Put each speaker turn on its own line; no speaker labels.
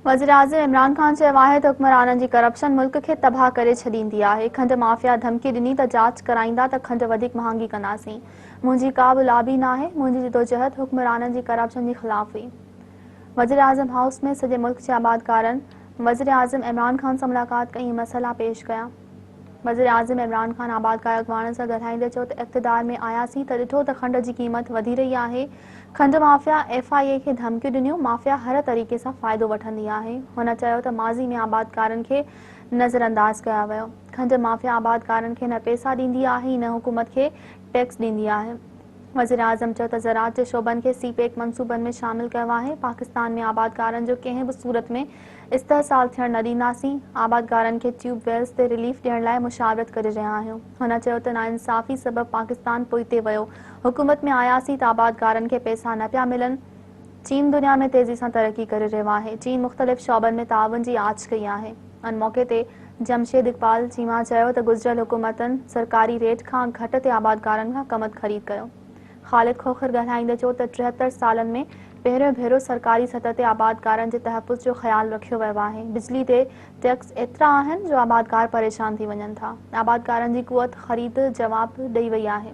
वज़ीर-आज़म इमरान ख़ान चयो आहे त हुक्मराननि जी करप्शन मुल्क खे तबाह करे छॾींदी आहे। खंड माफ़िया धमकी ॾिनी त जांच कराईंदा त खंड वधीक महांगी कंदासीं। मुंहिंजी का बि लॉबी नाहे। मुंहिंजी जिदोजहद हुक्मराननि जी करप्शन जे ख़िलाफ़ हुई। वज़ीर-आज़म हाउस में सॼे मुल्क जे आबादकारनि वज़ीर-आज़म इमरान ख़ान सां मुलाक़ात कई ऐं मसइला पेश कया। वज़ीर-आज़म इमरान ख़ान आबादकार अॻवाननि सां ॻाल्हाईंदे चयो त इक़्तिदार में आयासीं त ॾिठो त खंड जी क़ीमत वधी रही आहे। खंड माफ़िया FIA खे धमकियूं ॾिनियूं। माफ़िया हर तरीक़े सां फ़ाइदो वठंदी आहे। हुन चयो त माज़ी में आबादकारनि खे नज़रअंदाज़ कया वियो। खंड माफ़िया आबादकारनि खे न पैसा ॾींदी आहे न हुकूमत खे टैक्स ॾींदी आहे। वज़ीर-आज़म चयो त ज़राअत जे शोबनि खे CPEC मंसूबनि में शामिल कयो आहे। पाकिस्तान में आबादकारनि जो कंहिं बि सूरत में इस्तेहसाल थियण न ॾींदासीं। आबादकारनि खे ट्यूबवेल्स ते रिलीफ ॾियण लाइ मुशावरत करे रहिया आहियूं। हुन चयो त नाइंसाफ़ी सबबि पाकिस्तान पोइते वियो। हुकूमत में आयासीं त आबादकारनि खे पैसा न पिया मिलनि। चीन दुनिया में तेज़ी सां तरक़ी करे रहियो आहे। चीन मुख़्तलिफ़ शोबनि में ताउन जी आछ कई आहे। इन मौक़े ते जमशेद इक़बाल चीमा चयो त गुज़िरियल हुकूमतनि सरकारी रेट खां घटि ते आबादकारनि खां कमत ख़रीद कयो। ख़ालिद खोखर ॻाल्हाईंदे चयो त 73 सालनि में पहिरियों भेरो सरकारी सतह ते आबादकारनि जे तहफ़्फ़ुज़ जो ख़्यालु रखियो वियो आहे। बिजली ते टैक्स एतिरा आहिनि जो आबादकार परेशान थी वञनि था। आबादकारनि जी क़ुवत ख़रीद जवाब ॾेई वई आहे।